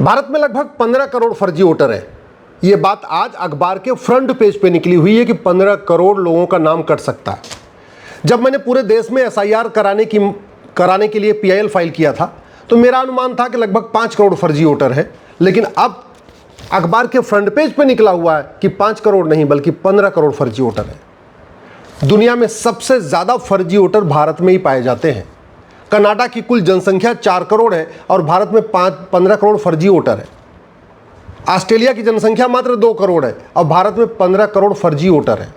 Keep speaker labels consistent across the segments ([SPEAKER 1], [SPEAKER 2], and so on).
[SPEAKER 1] भारत में लगभग 15 करोड़ फर्जी वोटर हैं। ये बात आज अखबार के फ्रंट पेज पे निकली हुई है कि 15 करोड़ लोगों का नाम कट सकता है। जब मैंने पूरे देश में एसआईआर कराने के लिए पीआईएल फाइल किया था तो मेरा अनुमान था कि लगभग 5 करोड़ फर्जी वोटर हैं, लेकिन अब अखबार के फ्रंट पेज पे निकला हुआ है कि 5 करोड़ नहीं बल्कि 15 करोड़ फर्जी वोटर हैं। दुनिया में सबसे ज़्यादा फर्जी वोटर भारत में ही पाए जाते हैं। कनाडा की कुल जनसंख्या 4 करोड़ है और भारत में 15 करोड़ फर्जी वोटर है। ऑस्ट्रेलिया की जनसंख्या मात्र 2 करोड़ है और भारत में 15 करोड़ फर्जी वोटर है।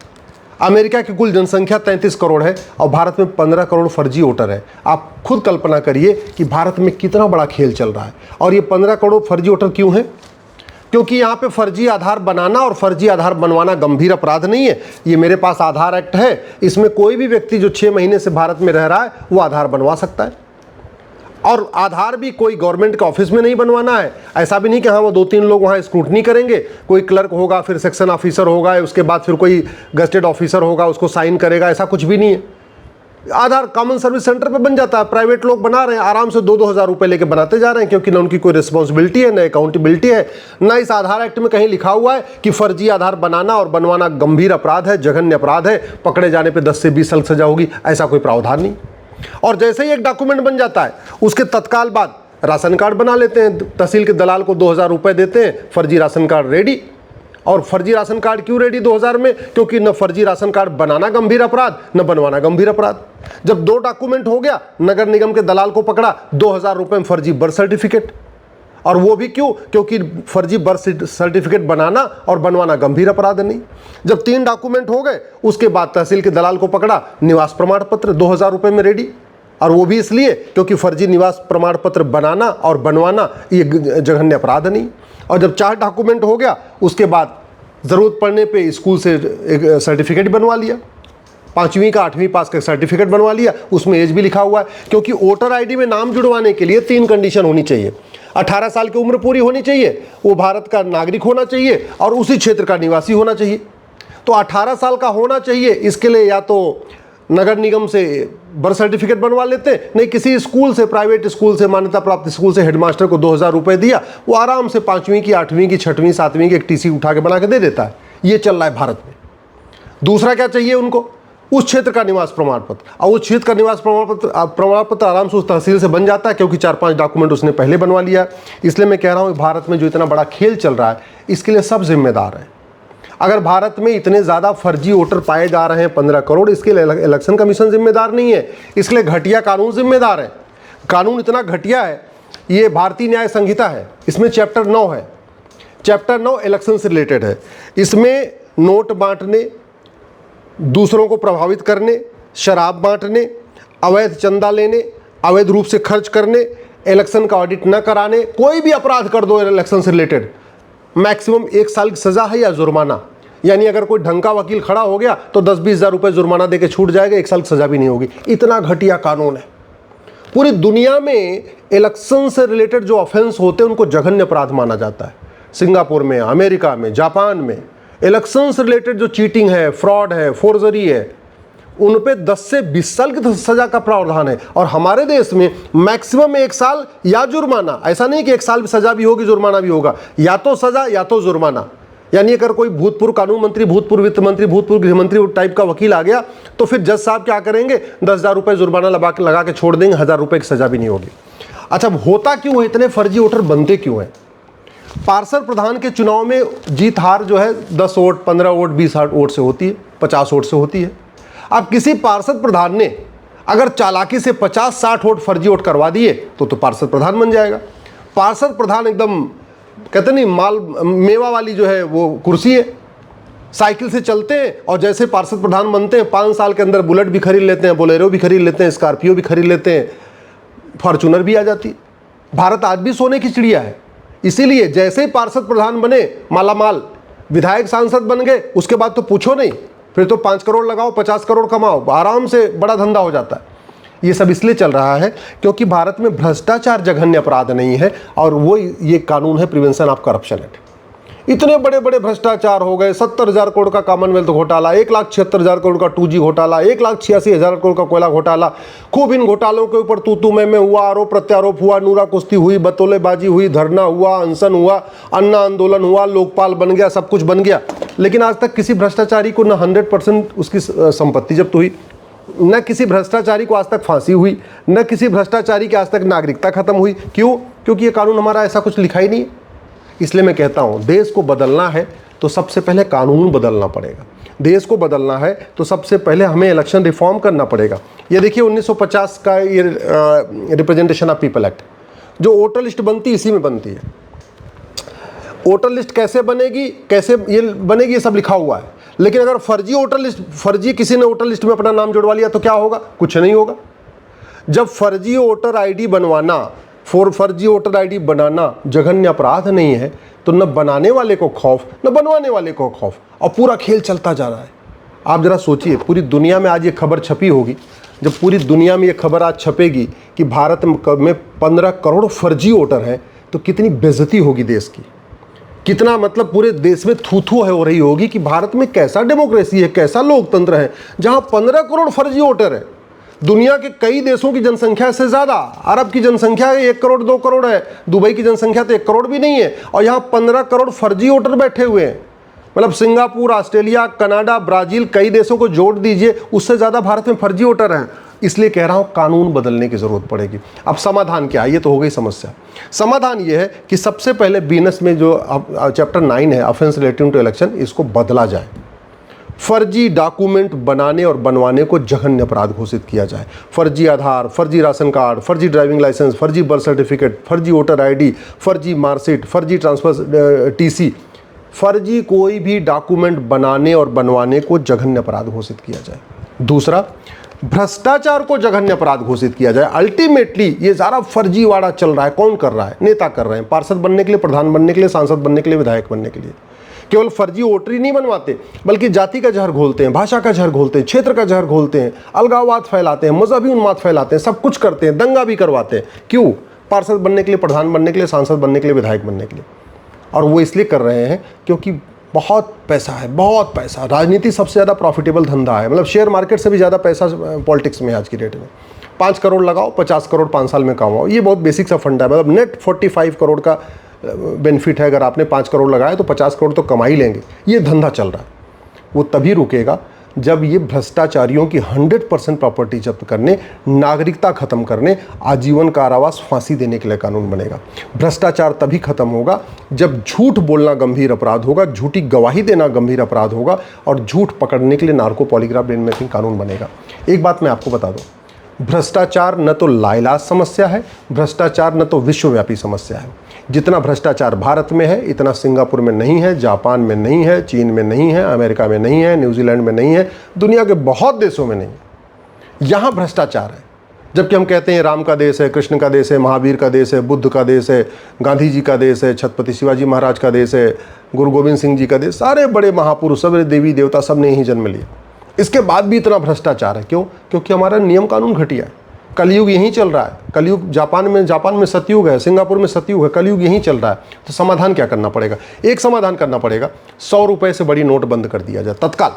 [SPEAKER 1] अमेरिका की कुल जनसंख्या 33 करोड़ है और भारत में 15 करोड़ फर्जी वोटर है। आप खुद कल्पना करिए कि भारत में कितना बड़ा खेल चल रहा है। और ये 15 करोड़ फर्जी वोटर क्यों है? क्योंकि यहाँ पे फर्जी आधार बनाना और फर्जी आधार बनवाना गंभीर अपराध नहीं है। ये मेरे पास आधार एक्ट है, इसमें कोई भी व्यक्ति जो 6 महीने से भारत में रह रहा है वो आधार बनवा सकता है। और आधार भी कोई गवर्नमेंट के ऑफिस में नहीं बनवाना है। ऐसा भी नहीं कि हाँ वो 2-3 लोग वहाँ स्क्रूटनी करेंगे, कोई क्लर्क होगा, फिर सेक्शन ऑफिसर होगा, उसके बाद फिर कोई गजेटेड ऑफिसर होगा उसको साइन करेगा, ऐसा कुछ भी नहीं है। आधार कॉमन सर्विस सेंटर पे बन जाता है। प्राइवेट लोग बना रहे हैं, आराम से 2-2 हज़ार रुपये लेके बनाते जा रहे हैं, क्योंकि ना उनकी कोई रिस्पॉन्सिबिलिटी है, ना अकाउंटेबिलिटी है, ना इस आधार एक्ट में कहीं लिखा हुआ है कि फर्जी आधार बनाना और बनवाना गंभीर अपराध है, जघन्य अपराध है, पकड़े जाने पे 10 से 20 साल सजा होगी। ऐसा कोई प्रावधान नहीं। और जैसे ही एक डॉक्यूमेंट बन जाता है उसके तत्काल बाद राशन कार्ड बना लेते हैं। तहसील के दलाल को 2000 रुपये देते हैं, फर्जी राशन कार्ड रेडी। और फर्जी राशन कार्ड क्यों रेडी 2000 में? क्योंकि न फर्जी राशन कार्ड बनाना गंभीर अपराध, न बनवाना गंभीर अपराध। जब 2 डॉक्यूमेंट हो गया, नगर निगम के दलाल को पकड़ा, 2000 रुपये में फर्जी बर्थ सर्टिफिकेट। और वो भी क्यों? क्योंकि फर्जी बर्थ सर्टिफिकेट बनाना और बनवाना गंभीर अपराध नहीं। जब 3 डॉक्यूमेंट हो गए उसके बाद तहसील के दलाल को पकड़ा, निवास प्रमाण पत्र 2000 रुपये में रेडी। और वो भी इसलिए क्योंकि फर्जी निवास प्रमाण पत्र बनाना और बनवाना ये जघन्य अपराध नहीं। और जब 4 डॉक्यूमेंट हो गया उसके बाद ज़रूरत पड़ने पे स्कूल से एक सर्टिफिकेट बनवा लिया, 5वीं का 8वीं पास का सर्टिफिकेट बनवा लिया, उसमें एज भी लिखा हुआ है। क्योंकि वोटर आईडी में नाम जुड़वाने के लिए 3 कंडीशन होनी चाहिए। 18 साल की उम्र पूरी होनी चाहिए, वो भारत का नागरिक होना चाहिए और उसी क्षेत्र का निवासी होना चाहिए। तो 18 साल का होना चाहिए, इसके लिए या तो नगर निगम से बर्थ सर्टिफिकेट बनवा लेते, नहीं किसी स्कूल से, प्राइवेट स्कूल से, मान्यता प्राप्त स्कूल से हेडमास्टर को 2000 रुपये दिया, वो आराम से 5वीं की, 8वीं की, 6वीं, 7वीं की एक टीसी उठा के बना के दे देता है। ये चल रहा है भारत में। दूसरा क्या चाहिए उनको? उस क्षेत्र का निवास प्रमाण पत्र। और उस क्षेत्र का निवास प्रमाण पत्र आराम से उस तहसील से बन जाता है, क्योंकि 4-5 डॉक्यूमेंट उसने पहले बनवा लिया। इसलिए मैं कह रहा हूँ भारत में जो इतना बड़ा खेल चल रहा है इसके लिए सब जिम्मेदार हैं। अगर भारत में इतने ज़्यादा फर्जी वोटर पाए जा रहे हैं 15 करोड़, इसके लिए इलेक्शन कमीशन जिम्मेदार नहीं है, इसके लिए घटिया कानून जिम्मेदार है। कानून इतना घटिया है, ये भारतीय न्याय संहिता है, इसमें चैप्टर 9 है। चैप्टर 9 इलेक्शन से रिलेटेड है। इसमें नोट बांटने, दूसरों को प्रभावित करने, शराब बांटने, अवैध चंदा लेने, अवैध रूप से खर्च करने, इलेक्शन का ऑडिट न कराने, कोई भी अपराध कर दो इलेक्शन से रिलेटेड, मैक्सिमम 1 साल की सज़ा है या जुर्माना। यानी अगर कोई ढंग का वकील खड़ा हो गया तो 10-20 हज़ार रुपये जुर्माना देके छूट जाएगा, 1 साल की सज़ा भी नहीं होगी। इतना घटिया कानून है। पूरी दुनिया में इलेक्शन से रिलेटेड जो ऑफेंस होते हैं उनको जघन्य अपराध माना जाता है। सिंगापुर में, अमेरिका में, जापान में इलेक्शन से रिलेटेड जो चीटिंग है, फ्रॉड है, फोर्जरी है, उन पे 10 से 20 साल की सज़ा का प्रावधान है। और हमारे देश में मैक्सिमम 1 साल या जुर्माना। ऐसा नहीं कि 1 साल सज़ा भी होगी, जुर्माना भी होगा, या तो सज़ा या तो जुर्माना। यानी अगर कोई भूतपूर्व कानून मंत्री, भूतपूर्व वित्त मंत्री, भूतपूर्व गृह मंत्री टाइप का वकील आ गया तो फिर जज साहब क्या करेंगे? 10,000 रुपये जुर्माना लगा के छोड़ देंगे, 1000 रुपये की सज़ा भी नहीं होगी। अच्छा, होता क्यों है? इतने फर्जी वोटर बनते क्यों हैं? पार्षद प्रधान के चुनाव में जीत हार जो है 10 वोट, 15 वोट, 20 वोट से होती है, 50 वोट से होती है। अब किसी पार्षद प्रधान ने अगर चालाकी से 50-60 वोट फर्जी वोट करवा दिए तो पार्षद प्रधान बन जाएगा। पार्षद प्रधान एकदम कहते नहीं, माल मेवा वाली जो है वो कुर्सी है। साइकिल से चलते हैं और जैसे पार्षद प्रधान बनते हैं 5 साल के अंदर बुलेट भी खरीद लेते हैं, बोलेरो भी खरीद लेते हैं, स्कॉर्पियो भी खरीद लेते हैं, फॉर्चूनर भी आ जाती है। भारत आज भी सोने की चिड़िया है। इसीलिए जैसे ही पार्षद प्रधान बने मालामाल, विधायक सांसद बन गए, उसके बाद तो पूछो नहीं, फिर तो 5 करोड़ लगाओ, 50 करोड़ कमाओ, आराम से बड़ा धंधा हो जाता है। ये सब इसलिए चल रहा है क्योंकि भारत में भ्रष्टाचार जघन्य अपराध नहीं है और वो ये कानून है प्रिवेंशन ऑफ करप्शन एक्ट। इतने बड़े बड़े भ्रष्टाचार हो गए। 70,000 करोड़ का कॉमनवेल्थ घोटाला, 1,76,000 करोड़ का 2G घोटाला, 1,86,000 करोड़ का कोयला घोटाला। खूब इन घोटालों के ऊपर तू मैं हुआ, आरोप प्रत्यारोप हुआ, नूरा कुश्ती हुई, बतौलेबाजी हुई, धरना हुआ, अनशन हुआ, अन्ना आंदोलन हुआ, लोकपाल बन गया, सब कुछ बन गया। लेकिन आज तक किसी भ्रष्टाचारी को न 100% उसकी संपत्ति जब्त हुई, न किसी भ्रष्टाचारी को आज तक फांसी हुई, न किसी भ्रष्टाचारी की आज तक नागरिकता खत्म हुई। क्यों? क्योंकि ये कानून हमारा ऐसा कुछ लिखा ही नहीं है। इसलिए मैं कहता हूं, देश को बदलना है तो सबसे पहले कानून बदलना पड़ेगा। देश को बदलना है तो सबसे पहले हमें इलेक्शन रिफॉर्म करना पड़ेगा। ये देखिए 1950 का ये रिप्रेजेंटेशन ऑफ पीपल एक्ट, जो वोटर लिस्ट बनती इसी में बनती है। वोटर लिस्ट कैसे बनेगी, कैसे ये बनेगी, ये सब लिखा हुआ है। लेकिन अगर फर्जी वोटर लिस्ट, फर्जी किसी ने वोटर लिस्ट में अपना नाम जुड़वा लिया तो क्या होगा? कुछ नहीं होगा। जब फर्जी वोटर आईडी बनवाना, फर्जी वोटर आईडी बनाना जघन्य अपराध नहीं है, तो न बनाने वाले को खौफ, न बनवाने वाले को खौफ, और पूरा खेल चलता जा रहा है। आप जरा सोचिए, पूरी दुनिया में आज ये खबर छपी होगी, जब पूरी दुनिया में ये खबर आज छपेगी कि भारत में 15 करोड़ फर्जी वोटर हैं, तो कितनी बेइज्जती होगी देश की। कितना मतलब पूरे देश में थू थू हो रही होगी कि भारत में कैसा डेमोक्रेसी है, कैसा लोकतंत्र है, जहां 15 करोड़ फर्जी वोटर है। दुनिया के कई देशों की जनसंख्या से ज्यादा, अरब की जनसंख्या 1 करोड़ 2 करोड़ है, दुबई की जनसंख्या तो 1 करोड़ भी नहीं है, और यहाँ 15 करोड़ फर्जी वोटर बैठे हुए हैं। मतलब सिंगापुर, ऑस्ट्रेलिया, कनाडा, ब्राजील, कई देशों को जोड़ दीजिए, उससे ज्यादा भारत में फर्जी वोटर हैं। इसलिए कह रहा हूं कानून बदलने की जरूरत पड़ेगी। अब समाधान क्या है? ये तो हो गई समस्या। समाधान ये है कि सबसे पहले बीएनएस में जो चैप्टर 9 है, ऑफेंस रिलेटिंग टू इलेक्शन, इसको बदला जाए। फर्जी डॉक्यूमेंट बनाने और बनवाने को जघन्य अपराध घोषित किया जाए। फर्जी आधार, फर्जी राशन कार्ड, फर्जी ड्राइविंग लाइसेंस, फर्जी बर्थ सर्टिफिकेट, फर्जी वोटर आईडी, फर्जी मार्कशीट, फर्जी ट्रांसफर टीसी, फर्जी कोई भी डॉक्यूमेंट बनाने और बनवाने को जघन्य अपराध घोषित किया जाए। दूसरा, भ्रष्टाचार को जघन्य अपराध घोषित किया जाए। अल्टीमेटली ये सारा फर्जीवाड़ा चल रहा है, कौन कर रहा है? नेता कर रहे हैं, पार्षद बनने के लिए, प्रधान बनने के लिए, सांसद बनने के लिए, विधायक बनने के लिए। केवल फर्जी वोटर ही नहीं बनवाते, बल्कि जाति का जहर घोलते हैं, भाषा का जहर घोलते हैं, क्षेत्र का जहर घोलते हैं, अलगाववाद फैलाते हैं, मजहबी उन्माद फैलाते हैं, सब कुछ करते हैं, दंगा भी करवाते हैं। क्यों? पार्षद बनने के लिए, प्रधान बनने के लिए, सांसद बनने के लिए, विधायक बनने के लिए। और वो इसलिए कर रहे हैं क्योंकि बहुत पैसा है, बहुत पैसा। राजनीति सबसे ज़्यादा प्रॉफिटेबल धंधा है, मतलब शेयर मार्केट से भी ज़्यादा पैसा पॉलिटिक्स में आज की डेट में। 5 करोड़ लगाओ, 50 करोड़ 5 साल में कमाओ। ये बहुत बेसिक सा फंडा है। मतलब नेट 45 करोड़ का बेनिफिट है। अगर आपने 5 करोड़ लगाए तो 50 करोड़ तो कमा ही लेंगे। ये धंधा चल रहा है। वो तभी रुकेगा जब ये भ्रष्टाचारियों की 100% प्रॉपर्टी जब्त करने, नागरिकता खत्म करने, आजीवन कारावास, फांसी देने के लिए कानून बनेगा। भ्रष्टाचार तभी खत्म होगा जब झूठ बोलना गंभीर अपराध होगा, झूठी गवाही देना गंभीर अपराध होगा, और झूठ पकड़ने के लिए नार्को पॉलीग्राफ ब्रेन मैपिंग कानून बनेगा। एक बात मैं आपको बता दूं, भ्रष्टाचार न तो लाइलाज समस्या है, भ्रष्टाचार न तो विश्वव्यापी समस्या है। जितना भ्रष्टाचार भारत में है, इतना सिंगापुर में नहीं है, जापान में नहीं है, चीन में नहीं है, अमेरिका में नहीं है, न्यूजीलैंड में नहीं है, दुनिया के बहुत देशों में नहीं है। यहाँ भ्रष्टाचार है। जबकि हम कहते हैं राम का देश है, कृष्ण का देश है, महावीर का देश है, बुद्ध का देश है, गांधी जी का देश है, छत्रपति शिवाजी महाराज का देश है, गुरु गोविंद सिंह जी का देश, सारे बड़े महापुरुष, सब देवी देवता, सब ने यहीं जन्म लिया। इसके बाद भी इतना भ्रष्टाचार है। क्यों? क्योंकि हमारा नियम कानून घटिया है। कलयुग यहीं चल रहा है। कलयुग जापान में सतयुग है, सिंगापुर में सतयुग है, कलयुग यहीं चल रहा है। तो समाधान क्या करना पड़ेगा? एक समाधान करना पड़ेगा, 100 रुपए से बड़ी नोट बंद कर दिया जाए तत्काल।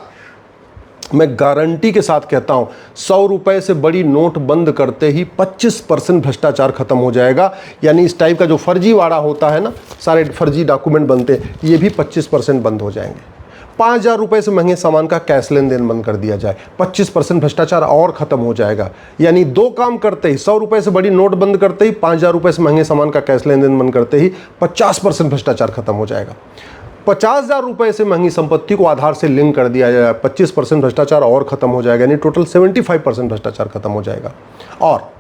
[SPEAKER 1] मैं गारंटी के साथ कहता हूं, 100 रुपए से बड़ी नोट बंद करते ही 25% भ्रष्टाचार खत्म हो जाएगा। यानी इस टाइप का जो फर्जीवाड़ा होता है ना, सारे फर्जी डॉक्यूमेंट बनते हैं, ये भी 25% बंद हो जाएंगे। 5,000 रुपये से महंगे सामान का कैश लेन देन बंद कर दिया जाए, 25% भ्रष्टाचार और खत्म हो जाएगा। यानी 2 काम करते ही, 100 रुपये से बड़ी नोट बंद करते ही, 5,000 रुपये से महंगे सामान का कैश लेन देन बंद करते ही 50% भ्रष्टाचार खत्म हो जाएगा। 50,000 रुपये से महंगी संपत्ति को आधार से लिंक कर दिया जाए, 25% भ्रष्टाचार और खत्म हो जाएगा। यानी टोटल 75% भ्रष्टाचार खत्म हो जाएगा। और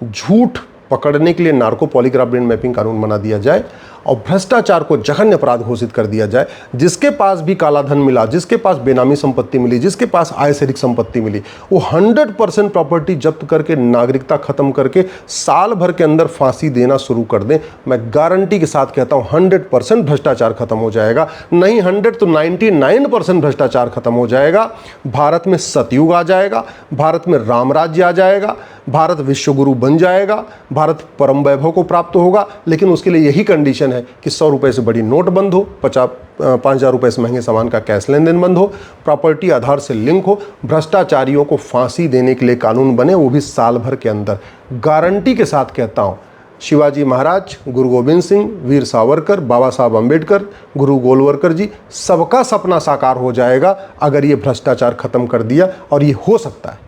[SPEAKER 1] झूठ पकड़ने के लिए नार्को पॉलीग्राफ ब्रेन मैपिंग कानून बना दिया जाए और भ्रष्टाचार को जघन्य अपराध घोषित कर दिया जाए। जिसके पास भी काला धन मिला, जिसके पास बेनामी संपत्ति मिली, जिसके पास आय से अधिक संपत्ति मिली, वो 100% प्रॉपर्टी जब्त करके, नागरिकता खत्म करके साल भर के अंदर फांसी देना शुरू कर दें। मैं गारंटी के साथ कहता हूं 100% भ्रष्टाचार खत्म हो जाएगा। नहीं 100 तो 99% भ्रष्टाचार खत्म हो जाएगा। भारत में सतयुग आ जाएगा, भारत में राम राज्य आ जाएगा, भारत विश्वगुरु बन जाएगा, भारत परम वैभव को प्राप्त होगा, लेकिन उसके लिए यही कंडीशन है कि 100 रुपये से बड़ी नोट बंद हो, 5,000 रुपये से महंगे सामान का कैश लेन देन बंद हो, प्रॉपर्टी आधार से लिंक हो, भ्रष्टाचारियों को फांसी देने के लिए कानून बने, वो भी साल भर के अंदर। गारंटी के साथ कहता हूँ, शिवाजी महाराज, गुरु गोविंद सिंह, वीर सावरकर, बाबा साहब अम्बेडकर, गुरु गोलवलकर जी, सबका सपना साकार हो जाएगा अगर ये भ्रष्टाचार खत्म कर दिया, और ये हो सकता है।